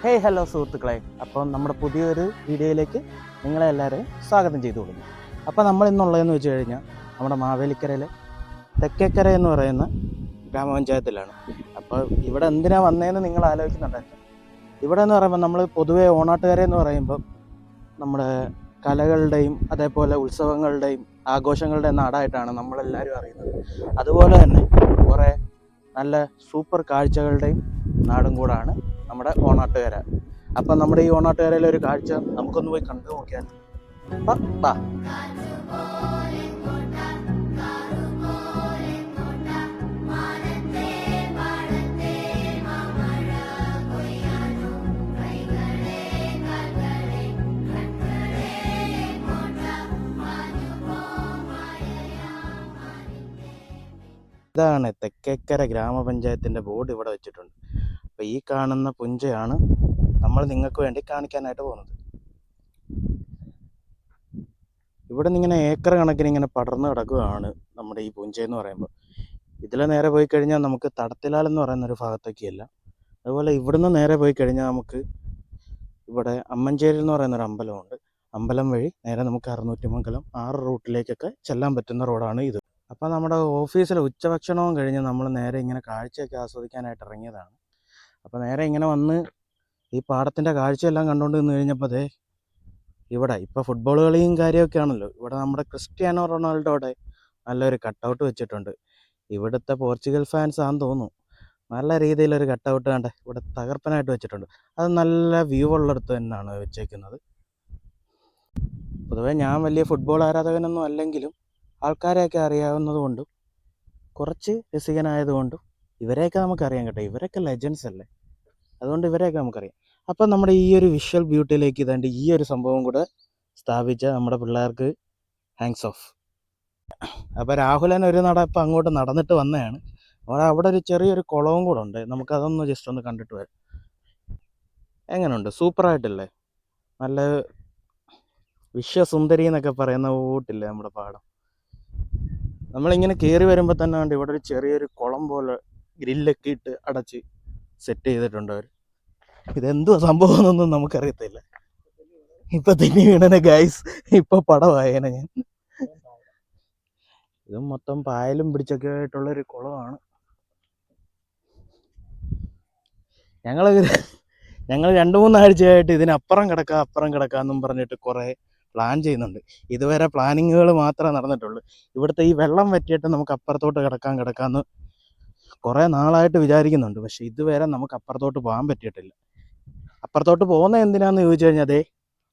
Hey hello സുഹൃത്തുക്കളെ, അപ്പം നമ്മുടെ പുതിയൊരു വീഡിയോയിലേക്ക് നിങ്ങളെ എല്ലാവരെയും സ്വാഗതം ചെയ്തു കൊടുക്കുന്നു. അപ്പോൾ നമ്മൾ ഇന്നുള്ളതെന്ന് വെച്ച് കഴിഞ്ഞാൽ നമ്മുടെ മാവേലിക്കരയിലെ തെക്കേക്കര എന്ന് പറയുന്ന ഗ്രാമപഞ്ചായത്തിലാണ്. അപ്പോൾ ഇവിടെ എന്തിനാണ് വന്നതെന്ന് നിങ്ങൾ ആലോചിക്കുന്നുണ്ടായിരുന്നു. ഇവിടെ എന്ന് പറയുമ്പോൾ നമ്മൾ പൊതുവേ ഓണാട്ടുകര എന്ന് പറയുമ്പം നമ്മുടെ കലകളുടെയും അതേപോലെ ഉത്സവങ്ങളുടെയും ആഘോഷങ്ങളുടെയും നാടായിട്ടാണ് നമ്മളെല്ലാവരും അറിയുന്നത്. അതുപോലെ തന്നെ കുറേ നല്ല സൂപ്പർ കാഴ്ചകളുടെയും നാടും കൂടാണ് നമ്മുടെ ഓണാട്ടുകര. അപ്പം നമ്മുടെ ഈ ഓണാട്ടുകരയിലെ ഒരു കാഴ്ച നമുക്കൊന്ന് പോയി കണ്ടു നോക്കിയാൽ. ബാ. ഇതാണ് തെക്കേക്കര ഗ്രാമപഞ്ചായത്തിൻ്റെ ബോർഡ് ഇവിടെ വെച്ചിട്ടുണ്ട്. അപ്പോൾ ഈ കാണുന്ന പുഞ്ചയാണ് നമ്മൾ നിങ്ങൾക്ക് വേണ്ടി കാണിക്കാനായിട്ട് പോകുന്നത്. ഇവിടെ നിന്ന് ഇങ്ങനെ ഏക്കർ കണക്കിന് ഇങ്ങനെ പടർന്നു കിടക്കുകയാണ് നമ്മുടെ ഈ പുഞ്ച എന്ന് പറയുമ്പോൾ. ഇതിൽ നേരെ പോയി കഴിഞ്ഞാൽ നമുക്ക് തടത്തിലാൽ എന്ന് പറയുന്നൊരു ഭാഗത്തേക്കല്ല. അതുപോലെ ഇവിടുന്ന് നേരെ പോയി കഴിഞ്ഞാൽ നമുക്ക് ഇവിടെ അമ്മഞ്ചേരി എന്ന് പറയുന്നൊരു അമ്പലമുണ്ട്. അമ്പലം വഴി നേരെ നമുക്ക് അറുന്നൂറ്റിമംഗലം 6 റൂട്ടിലേക്കൊക്കെ ചെല്ലാൻ പറ്റുന്ന റോഡാണ് ഇത്. അപ്പോൾ നമ്മുടെ ഓഫീസിലെ ഉച്ചഭക്ഷണവും കഴിഞ്ഞ് നമ്മൾ നേരെ ഇങ്ങനെ കാഴ്ചയൊക്കെ ആസ്വദിക്കാനായിട്ട് ഇറങ്ങിയതാണ്. അപ്പോൾ നേരെ ഇങ്ങനെ വന്ന് ഈ പാടത്തിൻ്റെ കാഴ്ചയെല്ലാം കണ്ടുകൊണ്ട് നിന്ന് കഴിഞ്ഞപ്പോൾ ഇവിടെ ഇപ്പോൾ ഫുട്ബോൾ കളിയും കാര്യമൊക്കെ ആണല്ലോ. ഇവിടെ നമ്മുടെ ക്രിസ്ത്യാനോ റൊണാൾഡോയുടെ നല്ലൊരു കട്ടൗട്ട് വെച്ചിട്ടുണ്ട്. ഇവിടുത്തെ പോർച്ചുഗൽ ഫാൻസ് ആണെന്ന് തോന്നുന്നു. നല്ല രീതിയിലൊരു കട്ടൗട്ട് കണ്ട് ഇവിടെ തകർപ്പനായിട്ട് വെച്ചിട്ടുണ്ട്. അത് നല്ല വ്യൂ ഉള്ളിടത്ത് തന്നെയാണ് വെച്ചേക്കുന്നത്. പൊതുവേ ഞാൻ വലിയ ഫുട്ബോൾ ആരാധകനൊന്നും അല്ലെങ്കിലും ആൾക്കാരെയൊക്കെ അറിയാവുന്നത് കൊണ്ടും കുറച്ച് രസികനായതുകൊണ്ടും ഇവരെയൊക്കെ നമുക്കറിയാം കേട്ടോ. ഇവരൊക്കെ ലെജൻസ് അല്ലേ, അതുകൊണ്ട് ഇവരെയൊക്കെ നമുക്കറിയാം. അപ്പം നമ്മുടെ ഈ ഒരു വിഷ്വൽ ബ്യൂട്ടിയിലേക്ക് ഇതാണ്ട് ഈ ഒരു സംഭവം കൂടെ സ്ഥാപിച്ച നമ്മുടെ പിള്ളേർക്ക് ഹാങ്സ് ഓഫ്. അപ്പോൾ രാഹുലൻ ഒരു ഇപ്പം അങ്ങോട്ട് നടന്നിട്ട് വന്നതാണ്. അവിടെ ഒരു ചെറിയൊരു കുളവും കൂടെ ഉണ്ട്. നമുക്കതൊന്ന് ജസ്റ്റ് ഒന്ന് കണ്ടിട്ട് വരാം. എങ്ങനെയുണ്ട്? സൂപ്പറായിട്ടില്ലേ? നല്ല വിശ്വസുന്ദരി എന്നൊക്കെ പറയുന്ന കൂട്ടില്ലേ നമ്മുടെ പാടം. നമ്മളിങ്ങനെ കയറി വരുമ്പോൾ തന്നെ ഉണ്ട് ഇവിടെ ഒരു ചെറിയൊരു കുളം പോലെ ഗ്രില്ലൊക്കെ ഇട്ട് അടച്ച് സെറ്റ് ചെയ്തിട്ടുണ്ട് അവർ. ഇതെന്തുവാ സംഭവം എന്നൊന്നും നമുക്കറിയത്തില്ല. ഇപ്പൊ തന്നെ വീണനെ ഗൈസ്, ഇപ്പൊ പടവായനെ ഞാൻ. ഇത് മൊത്തം പായലും പിടിച്ചൊക്കെ ആയിട്ടുള്ളൊരു കുളമാണ്. ഞങ്ങൾ 2-3 ആഴ്ചയായിട്ട് ഇതിനപ്പുറം കിടക്കാമെന്നും പറഞ്ഞിട്ട് കുറേ പ്ലാൻ ചെയ്യുന്നുണ്ട്. ഇതുവരെ പ്ലാനിങ്ങുകൾ മാത്രമേ നടന്നിട്ടുള്ളൂ. ഇവിടുത്തെ ഈ വെള്ളം വറ്റിയിട്ട് നമുക്ക് അപ്പുറത്തോട്ട് കിടക്കാമെന്ന് കുറേ നാളായിട്ട് വിചാരിക്കുന്നുണ്ട്. പക്ഷെ ഇതുവരെ നമുക്ക് അപ്പുറത്തോട്ട് പോകാൻ പറ്റിയിട്ടില്ല. അപ്പുറത്തോട്ട് പോകുന്ന എന്തിനാന്ന് ചോദിച്ചു കഴിഞ്ഞാൽ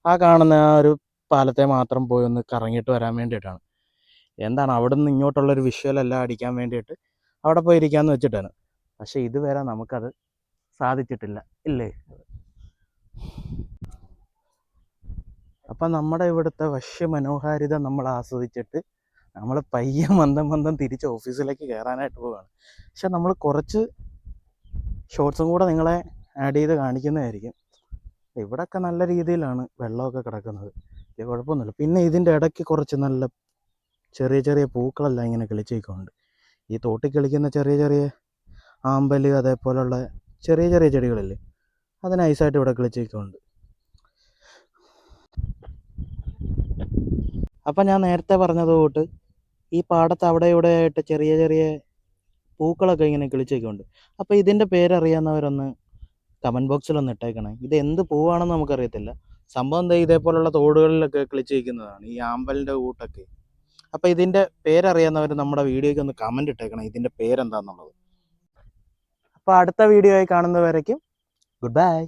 ആ കാണുന്ന ആ ഒരു പാലത്തെ മാത്രം പോയി ഒന്ന് കറങ്ങിയിട്ട് വരാൻ വേണ്ടിയിട്ടാണ്. എന്താണ് അവിടെ നിന്ന് ഇങ്ങോട്ടുള്ളൊരു വിഷ്വലെല്ലാം അടിക്കാൻ വേണ്ടിയിട്ട് അവിടെ പോയി ഇരിക്കാമെന്ന് വെച്ചിട്ടാണ്. പക്ഷെ ഇതുവരെ നമുക്കത് സാധിച്ചിട്ടില്ല, ഇല്ലേ? അപ്പം നമ്മുടെ ഇവിടുത്തെ വശ്യമനോഹാരിത നമ്മൾ ആസ്വദിച്ചിട്ട് നമ്മൾ പയ്യെ മന്ദം തിരിച്ച് ഓഫീസിലേക്ക് കയറാനായിട്ട് പോവുകയാണ്. പക്ഷെ നമ്മൾ കുറച്ച് ഷോർട്സും കൂടെ നിങ്ങളെ ആഡ് ചെയ്ത് കാണിക്കുന്നതായിരിക്കും. ഇവിടെയൊക്കെ നല്ല രീതിയിലാണ് വെള്ളമൊക്കെ കിടക്കുന്നത്, വലിയ കുഴപ്പമൊന്നുമില്ല. പിന്നെ ഇതിൻ്റെ ഇടയ്ക്ക് കുറച്ച് നല്ല ചെറിയ പൂക്കളെല്ലാം ഇങ്ങനെ കിളിച്ചേക്കുന്നുണ്ട്. ഈ തോട്ടിൽ കളിക്കുന്ന ചെറിയ ആമ്പല് അതേപോലുള്ള ചെറിയ ചെടികളില്ലേ, അത് നൈസായിട്ട് ഇവിടെ കിളിച്ചേക്കുന്നുണ്ട്. അപ്പം ഞാൻ നേരത്തെ പറഞ്ഞതുകൊണ്ട് ഈ പാടത്ത് അവിടെ ഇവിടെ ആയിട്ട് ചെറിയ പൂക്കളൊക്കെ ഇങ്ങനെ കിളിച്ചേക്കുന്നുണ്ട്. അപ്പോൾ ഇതിൻ്റെ പേരറിയാവുന്നവരൊന്ന് കമൻറ്റ് ബോക്സിലൊന്ന് ഇട്ടേക്കണേ. ഇത് എന്ത് പൂവാണെന്ന് നമുക്കറിയത്തില്ല. സംഭവം ഇതേപോലുള്ള തോടുകളിലൊക്കെ കിളിച്ചേക്കുന്നതാണ് ഈ ആമ്പലിൻ്റെ കൂട്ടൊക്കെ. അപ്പോൾ ഇതിൻ്റെ പേരറിയാവുന്നവർ നമ്മുടെ വീഡിയോയ്ക്ക് ഒന്ന് കമൻറ്റ് ഇട്ടേക്കണം, ഇതിൻ്റെ പേരെന്താണെന്നുള്ളത്. അപ്പോൾ അടുത്ത വീഡിയോ ആയി കാണുന്നവരേക്കും ഗുഡ് ബൈ.